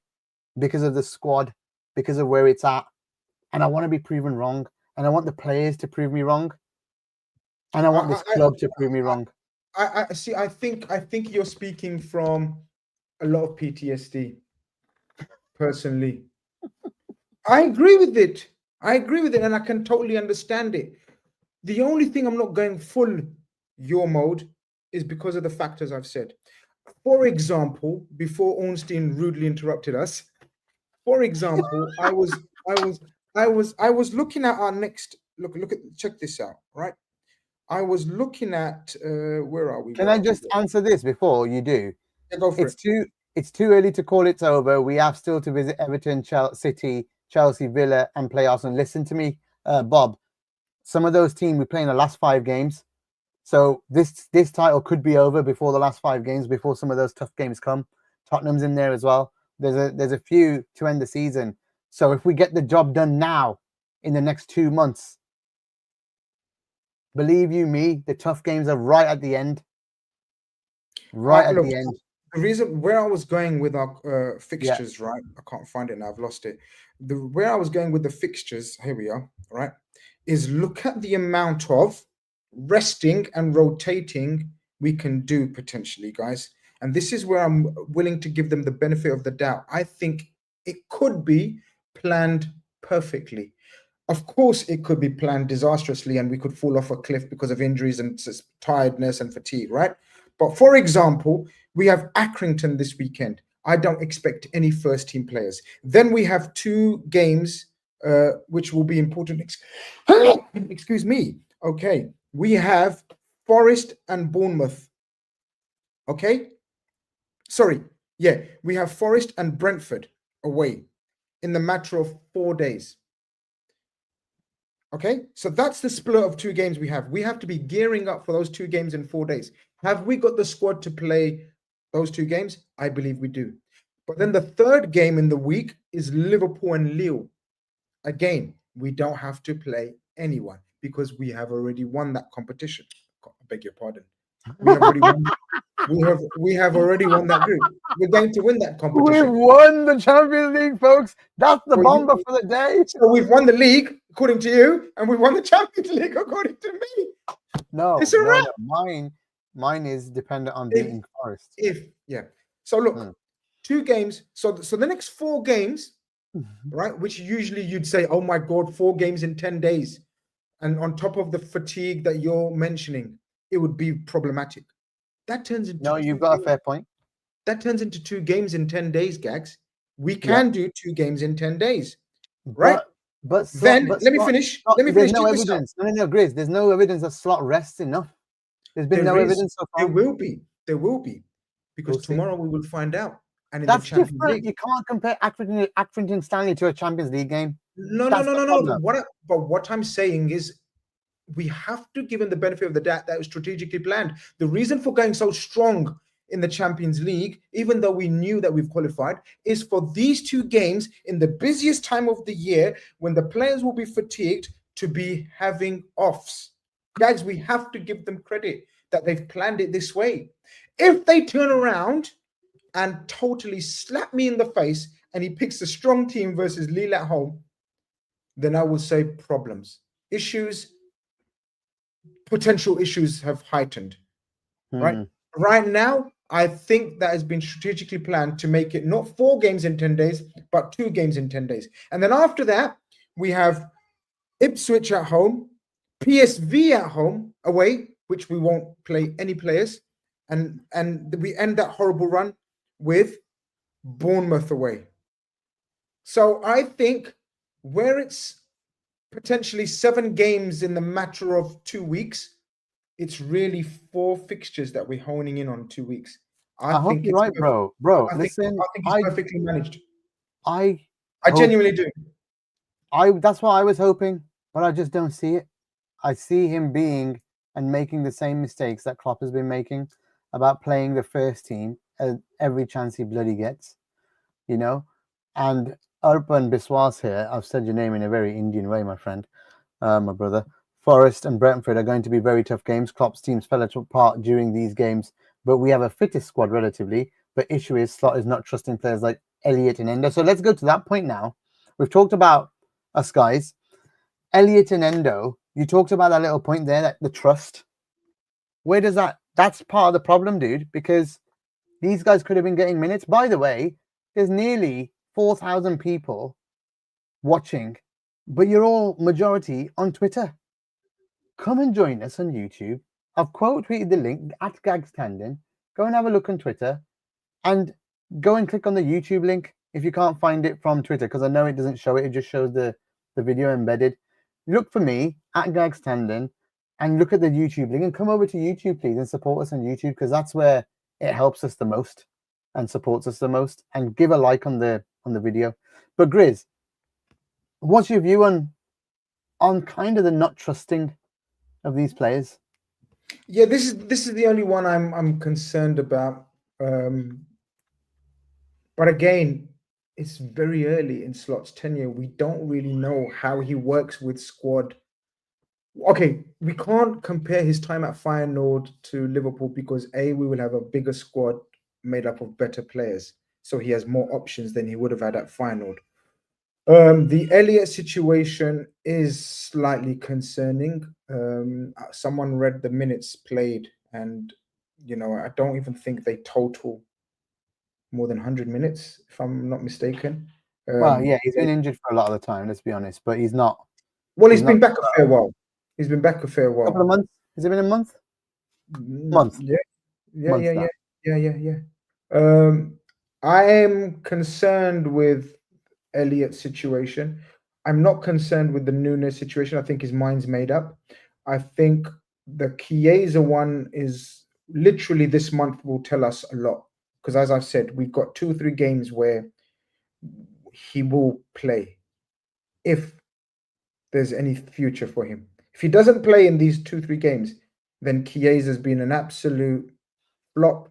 because of the squad, because of where it's at. And I want to be proven wrong. And I want the players to prove me wrong. And I want this club to prove me wrong. I see. I think you're speaking from a lot of PTSD. Personally, I agree with it. And I can totally understand it. The only thing I'm not going full your mode is because of the factors I've said. For example, before Ornstein rudely interrupted us. For example, I was looking at our next look at check this out, right? I was looking at where are we? Can I just answer this before you do? Yeah, go for it. It's too early to call it's over. We have still to visit Everton, City, Chelsea, Villa, and play Arsenal. Listen to me, Bob. Some of those teams we play in the last 5 games. So this title could be over before the last 5 games, before some of those tough games come. Tottenham's in there as well. There's a few to end the season. So if we get the job done now in the next 2 months, believe you me, the tough games are right at the end. The end. The reason where I was going with our fixtures, right? I can't find it now. I've lost it. Where I was going with the fixtures, here we are, right? Is look at the amount of resting and rotating we can do potentially, guys. And this is where I'm willing to give them the benefit of the doubt. I think it could be planned perfectly. Of course, it could be planned disastrously and we could fall off a cliff because of injuries and tiredness and fatigue, right? But for example, we have Accrington this weekend. I don't expect any first-team players. Then we have 2 games which will be important. Excuse me. Okay. we have Forest and Bournemouth. Okay? Sorry. Yeah, we have Forest and Brentford away in the matter of 4 days. Okay? So that's the split of 2 games we have. We have to be gearing up for those 2 games in 4 days. Have we got the squad to play those 2 games? I believe we do. But then the third game in the week is Liverpool and Lille. Again, we don't have to play anyone because we have already won that competition. I beg your pardon. We have already won. We have already won that group. We're going to win that We competition. won the Champions League, folks. That's the bomber for the day. So we've won the league according to you, and we won the Champions League according to me. No, It's a wrap. Mine is dependent on beating Forest. So look, 2 games. So the next 4 games, right? Which usually you'd say, oh my God, 4 games in 10 days. And on top of the fatigue that you're mentioning, it would be problematic. That turns into No, you've got a fair point. That turns into 2 games in 10 days, Gags. We can do 2 games in 10 days, right? But then let me finish. Let me finish. There's no evidence. No, Grizz. There's no evidence that Slot rests enough. There's been no evidence so far. There will be, because tomorrow we will find out. And in that's the Champions different. League, you can't compare Accrington Stanley to a Champions League game. No. But what I'm saying is, we have to give him the benefit of the doubt that was strategically planned. The reason for going so strong in the Champions League, even though we knew that we've qualified, is for these 2 games in the busiest time of the year when the players will be fatigued to be having offs. Guys, we have to give them credit that they've planned it this way. If they turn around and totally slap me in the face and he picks a strong team versus Lille at home, then I will say problems, issues, potential issues have heightened. Right now, I think that has been strategically planned to make it not 4 games in 10 days, but 2 games in 10 days. And then after that, we have Ipswich at home, PSV at home, away, which we won't play any players. And we end that horrible run with Bournemouth away. So I think where it's potentially 7 games in the matter of 2 weeks, it's really 4 fixtures that we're honing in on 2 weeks. I hope you're right, bro. I think it's perfectly managed. I genuinely do. That's what I was hoping, but I just don't see it. I see him being and making the same mistakes that Klopp has been making about playing the first team every chance he bloody gets, you know. And Arpan Biswas here, I've said your name in a very Indian way, my friend, my brother. Forest and Brentford are going to be very tough games. Klopp's teams fell apart during these games, but we have a fittest squad relatively. But issue is Slot is not trusting players like Elliott and Endo. So let's go to that point now. We've talked about us guys. Elliott and Endo, you talked about that little point there, that the trust. Where does that's part of the problem, dude, because these guys could have been getting minutes. By the way, there's nearly 4,000 people watching, but you're all majority on Twitter. Come and join us on YouTube. I've quote tweeted the link at Gags Tandon. Go and have a look on Twitter and go and click on the YouTube link if you can't find it from Twitter, because I know it doesn't show it. It just shows the video embedded. Look for me at Gags Tandon and look at the YouTube link and come over to YouTube, please, and support us on YouTube, because that's where it helps us the most and supports us the most. And give a like on the video. But Grizz, what's your view on kind of the not trusting of these players? Yeah, this is the only one I'm concerned about. But again, it's very early in Slot's tenure. We don't really know how he works with squad. Okay, we can't compare his time at Feyenoord to Liverpool because we will have a bigger squad made up of better players. So he has more options than he would have had at Feyenoord. The Elliott situation is slightly concerning. Someone read the minutes played, and I don't even think they total more than 100 minutes, if I'm not mistaken. Well, yeah, he's been injured for a lot of the time, let's be honest, but he's not. Well, he's been back a fair while. He's been back a fair while. Couple of months? Has it been a month? Month. Yeah. I am concerned with Elliott's situation. I'm not concerned with the Nunes situation. I think his mind's made up. I think the Chiesa one is literally this month will tell us a lot, because as I've said, we've got 2 or 3 games where he will play if there's any future for him. If he doesn't play in these 2 3 games, then Chiesa's been an absolute flop,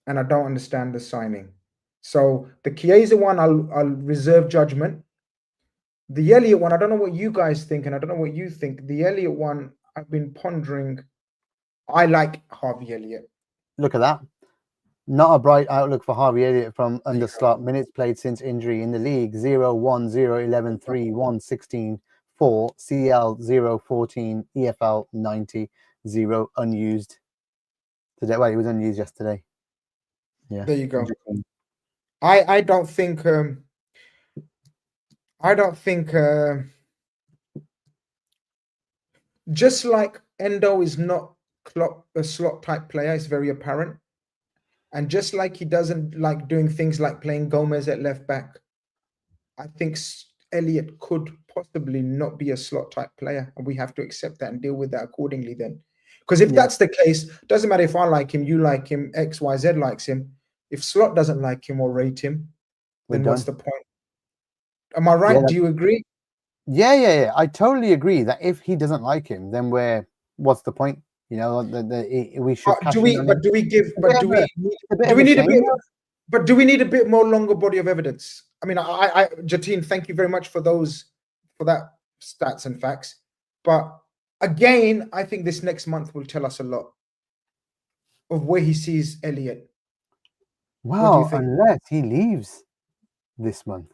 and I don't understand the signing. So the Chiesa one, I'll reserve judgment. The Elliott one, I don't know what you guys think, and I don't know what you think. The Elliott one, I've been pondering. I like Harvey Elliott. Look at that. Not a bright outlook for Harvey Elliott from under Slot. Minutes played since injury in the league: 0, 1, 0, 11, 3, 1, 16, 4, CL 0, 14, EFL 90, 0 unused today. Well, he was unused yesterday. Yeah. There you go. I don't think just like Endo is not a slot type player, it's very apparent. And just like he doesn't like doing things like playing Gomez at left back, I think Elliott could possibly not be a slot type player, and we have to accept that and deal with that accordingly then. Because if that's the case, doesn't matter if I like him, you like him, XYZ likes him. If Slot doesn't like him or rate him, then what's the point? Am I right? Do you agree? Yeah. I totally agree that if he doesn't like him, then what's the point? You know, we should. Do we need a bit more longer body of evidence? I mean, Jatine, thank you very much for that stats and facts. But again, I think this next month will tell us a lot of where he sees Elliott. Wow, unless he leaves this month.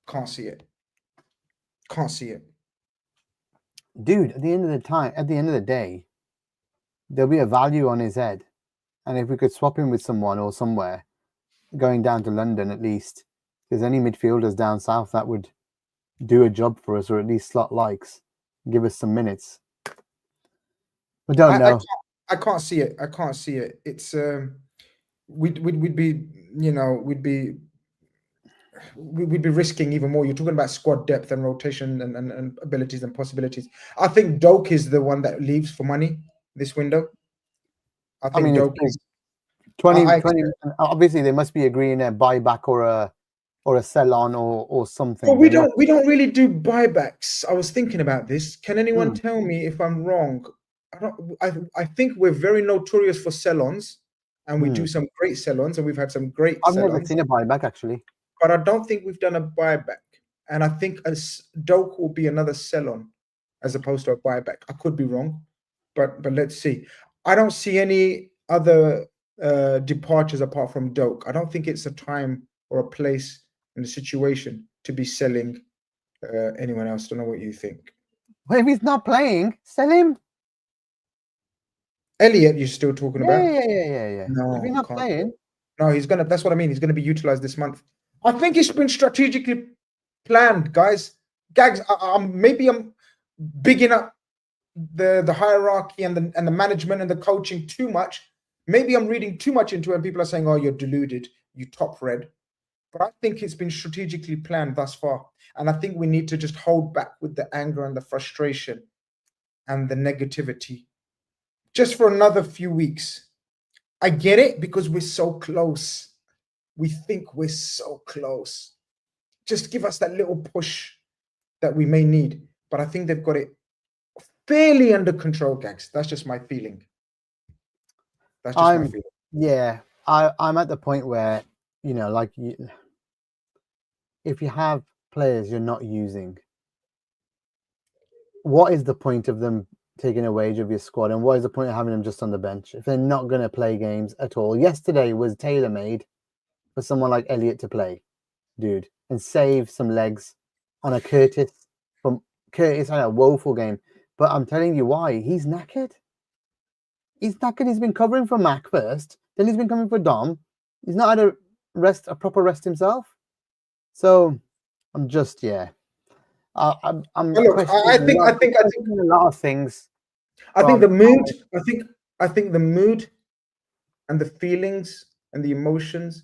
Can't see it. Dude, at the end of the day, there'll be a value on his head. And if we could swap him with someone or somewhere, going down to London at least, if there's any midfielders down south that would do a job for us, or at least Slot likes, give us some minutes. I don't know. I can't see it. It's we'd be risking even more. You're talking about squad depth and rotation and abilities and possibilities. I think Doak is the one that leaves for money this window. I think Doak is 20. Obviously, they must be agreeing a buyback or a sell on or something. But we don't really do buybacks. I was thinking about this. Can anyone tell me if I'm wrong? I think we're very notorious for sell-ons, and we do some great sell-ons, and we've had some great. I've never seen a buyback actually, but I don't think we've done a buyback. And I think Doak will be another sell-on as opposed to a buyback. I could be wrong, but let's see. I don't see any other departures apart from Doak. I don't think it's a time or a place in the situation to be selling anyone else. Don't know what you think. Well, if he's not playing, sell him. Elliott, you're still talking about? Yeah. No, if he's not playing, no, he's gonna. That's what I mean. He's gonna be utilized this month. I think it's been strategically planned, guys. Gags, maybe I'm bigging up the hierarchy and the management and the coaching too much. Maybe I'm reading too much into it, and people are saying, "Oh, you're deluded, you top red." But I think it's been strategically planned thus far, and I think we need to just hold back with the anger and the frustration and the negativity just for another few weeks. I get it because we're so close. We think we're so close. Just give us that little push that we may need. But I think they've got it fairly under control, Gags. That's just my feeling. Yeah, I'm at the point where, if you have players you're not using, what is the point of them taking a wage of your squad, and what is the point of having them just on the bench if they're not going to play games at all? Yesterday was tailor-made for someone like Elliott to play, dude, and save some legs on a Curtis had a woeful game. But I'm telling you why. He's knackered. He's been covering for Mac first, then he's been coming for Dom. He's not had a proper rest himself. So I'm just I think a lot of things. I think the mood and the feelings and the emotions.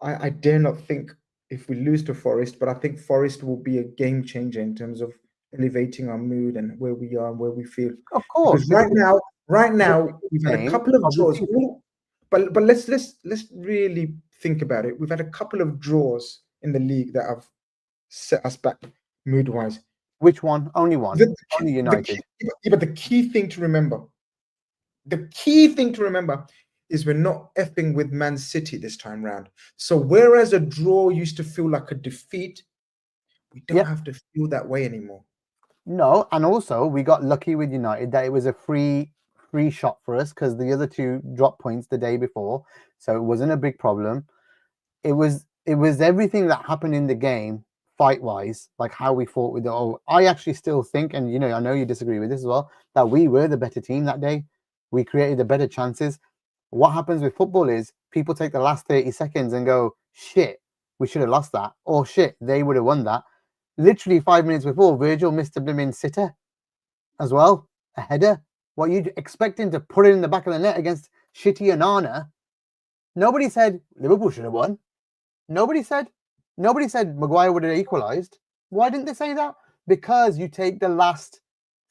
I dare not think if we lose to Forest, but I think Forest will be a game changer in terms of elevating our mood and where we are and where we feel. Of Because course, right it's a now cricket we've had a game, couple of draws. obviously. But let's really think about it. We've had a couple of draws in the league that have set us back mood wise. Which one? Only one. Only United. But the key thing to remember, is we're not effing with Man City this time round. So whereas a draw used to feel like a defeat, we don't have to feel that way anymore. No, and also we got lucky with United that it was a free shot for us because the other two dropped points the day before, so it wasn't a big problem. It was everything that happened in the game, fight wise, like how we fought with the. Oh, I actually still think, and I know you disagree with this as well, that we were the better team that day. We created the better chances. What happens with football is people take the last 30 seconds and go, shit, we should have lost that, or shit, they would have won that. Literally 5 minutes before, Virgil missed a blooming sitter as well, a header. What you expect him to put it in the back of the net against shitty Onana? Nobody said Liverpool should have won. Nobody said Maguire would have equalised. Why didn't they say that? Because you take the last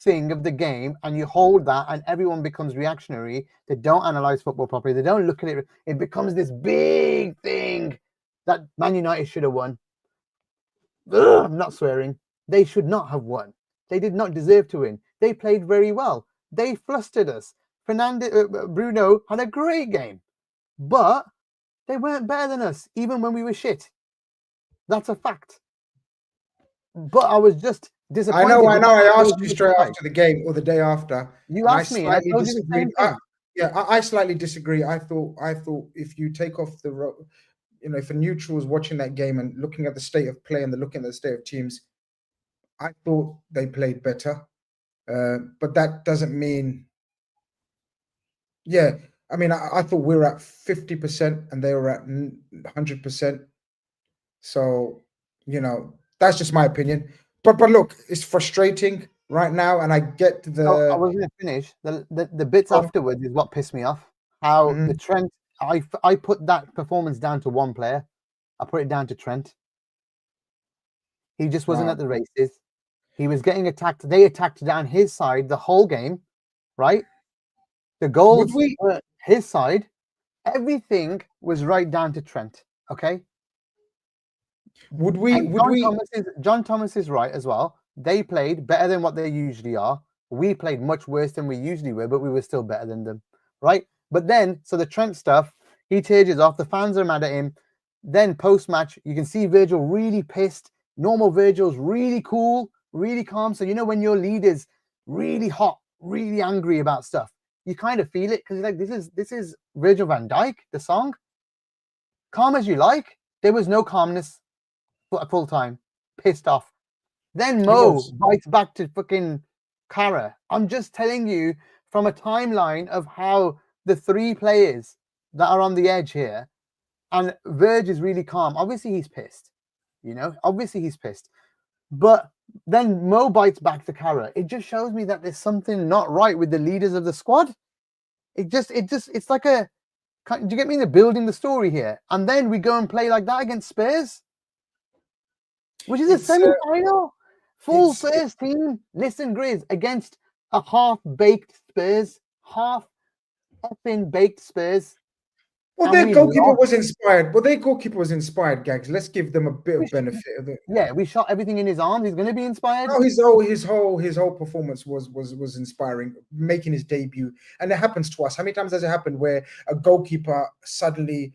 thing of the game and you hold that, and everyone becomes reactionary. They don't analyse football properly. They don't look at it. It becomes this big thing that Man United should have won. Ugh, I'm not swearing. They should not have won. They did not deserve to win. They played very well. They flustered us. Bruno had a great game, but they weren't better than us, even when we were shit. That's a fact. But I was just disappointed. I know. I asked you straight after the game or the day after. You asked me, and I told you the same thing. I slightly disagree. I thought if you take off the if a neutral was watching that game and looking at the state of play and looking at the state of teams, I thought they played better. But that doesn't mean, I mean, I thought we were at 50% and they were at 100%. So, that's just my opinion. But look, it's frustrating right now, and I get the. I was going to finish. The bits afterwards is what pissed me off. How the Trent. I put that performance down to one player. I put it down to Trent. He just wasn't at the races. He was getting attacked. They attacked down his side the whole game, right? The goals were his side. Everything was right down to Trent. Okay. John Thomas is right as well. They played better than what they usually are. We played much worse than we usually were, but we were still better than them, right? But then, so the Trent stuff, he tears off. The fans are mad at him. Then post-match, you can see Virgil really pissed. Normal Virgil's really cool, really calm. So when your leader's really hot, really angry about stuff, you kind of feel it because you're like, this is Virgil van Dijk, the song. Calm as you like. There was no calmness for a full time. Pissed off. Then Mo bites back to fucking Kara. I'm just telling you from a timeline of how the three players that are on the edge here, and Verge is really calm. Obviously, he's pissed. Obviously he's pissed. But then Mo bites back to Kara. It just shows me that there's something not right with the leaders of the squad. It's like do you get me? They're building the story here. And then we go and play like that against Spurs, which is a semi-final. Full first team. Listen, Grizz, against a half-baked Spurs. Half-effing-baked Spurs. Well, their goalkeeper was inspired. Gags. Let's give them a bit of benefit of it. Yeah, we shot everything in his arms. He's going to be inspired. No, his whole performance was inspiring, making his debut, and it happens to us. How many times has it happened where a goalkeeper suddenly,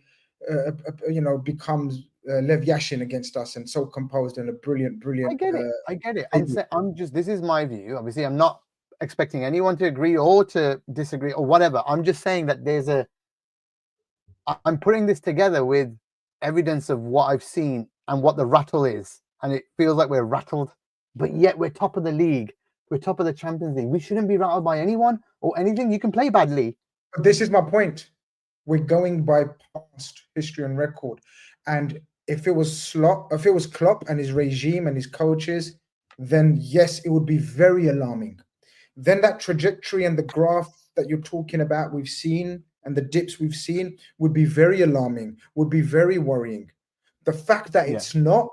becomes Lev Yashin against us and so composed and a brilliant. I get it. This is my view. Obviously, I'm not expecting anyone to agree or to disagree or whatever. I'm just saying that I'm putting this together with evidence of what I've seen and what the rattle is. And it feels like we're rattled, but yet we're top of the league. We're top of the Champions League. We shouldn't be rattled by anyone or anything. You can play badly. But this is my point. We're going by past history and record. And if it was Klopp and his regime and his coaches, then yes, it would be very alarming. Then that trajectory and the graph that you're talking about, we've seen, and the dips we've seen would be very alarming, would be very worrying. The fact that it's not,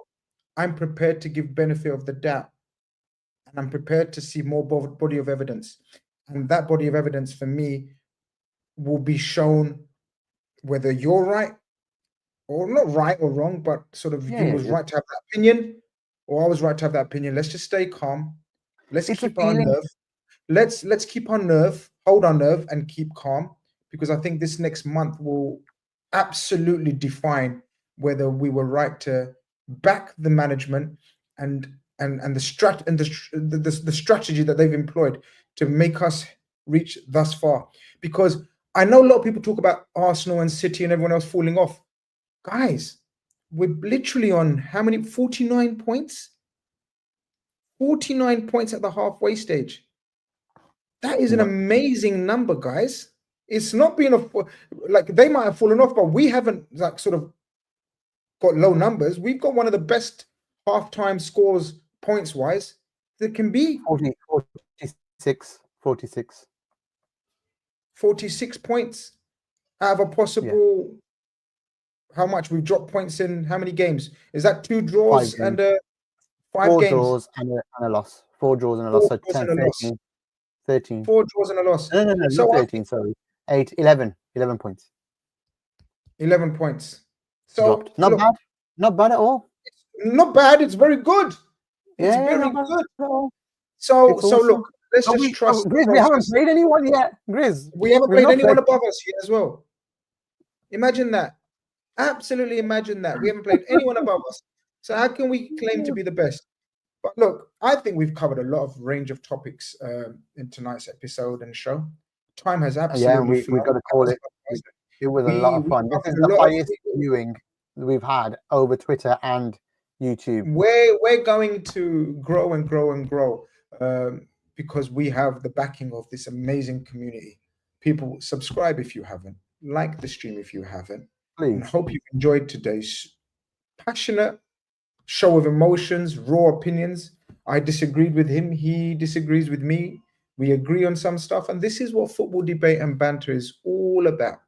I'm prepared to give benefit of the doubt. and I'm prepared to see more body of evidence. And that body of evidence for me will be shown whether you're right, or not right or wrong, but sort of you was right to have that opinion, or I was right to have that opinion. Let's just stay calm. Let's keep our nerve. Let's keep our nerve, hold our nerve, and keep calm, because I think this next month will absolutely define whether we were right to back the management and the strategy that they've employed to make us reach thus far. Because I know a lot of people talk about Arsenal and City and everyone else falling off. Guys, we're literally on how many? 49 points? 49 points at the halfway stage. That is an amazing number, guys. It's not been like they might have fallen off, but we haven't like sort of got low numbers. We've got one of the best halftime scores points wise that can be. 46 points out of a possible. How much we've dropped points in how many games? Is that 2 draws and 5 games? 4 draws and a loss. 4 draws and a loss. So 10, 13. 4 draws and a loss. No, so 13, sorry. 11 points. 11 points. So dropped. Not bad. Not bad at all. Not bad. It's very good. It's very good. So look, let's just trust. Grizz, we haven't played anyone yet. Grizz. We haven't played anyone above us yet as well. Imagine that. Absolutely imagine that. We haven't played anyone above us. So how can we claim to be the best? But look, I think we've covered a lot of range of topics in tonight's episode and show. Time has absolutely we've got to call it. It was a lot of fun. This is the highest viewing we've had over Twitter and YouTube. We're going to grow and grow and grow because we have the backing of this amazing community. People, subscribe if you haven't. Like the stream if you haven't. Please. And hope you enjoyed today's passionate show of emotions, raw opinions. I disagreed with him. He disagrees with me. We agree on some stuff. And this is what football debate and banter is all about.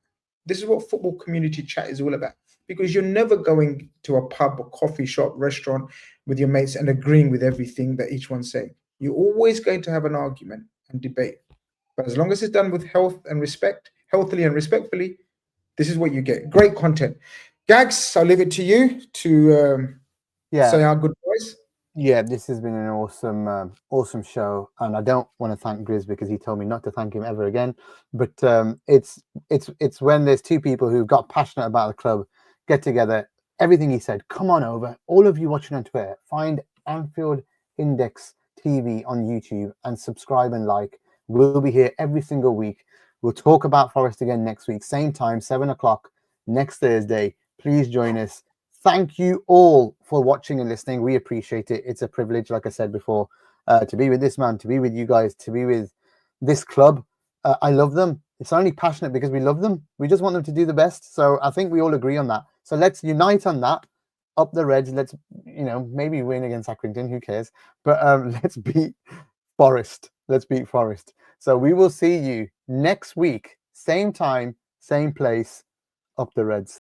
This is what football community chat is all about. Because you're never going to a pub or coffee shop, restaurant with your mates and agreeing with everything that each one's saying. You're always going to have an argument and debate. But as long as it's done with health and respect, healthily and respectfully, this is what you get. Great content. Gags, I'll leave it to you to say our goodbyes. Yeah, this has been an awesome show, and I don't want to thank Grizz because he told me not to thank him ever again. But it's when there's two people who got passionate about the club get together. Everything he said, come on over. All of you watching on Twitter, find Anfield Index TV on YouTube and subscribe and like. We'll be here every single week. We'll talk about Forest again next week, same time, 7 o'clock next Thursday. Please join us. Thank you all for watching and listening. We appreciate it. It's a privilege, like I said before, to be with this man, to be with you guys, to be with this club. I love them. It's only passionate because we love them. We just want them to do the best. So I think we all agree on that. So let's unite on that. Up the Reds. Let's, maybe win against Accrington. Who cares? But let's beat Forest. Let's beat Forest. So we will see you next week. Same time, same place. Up the Reds.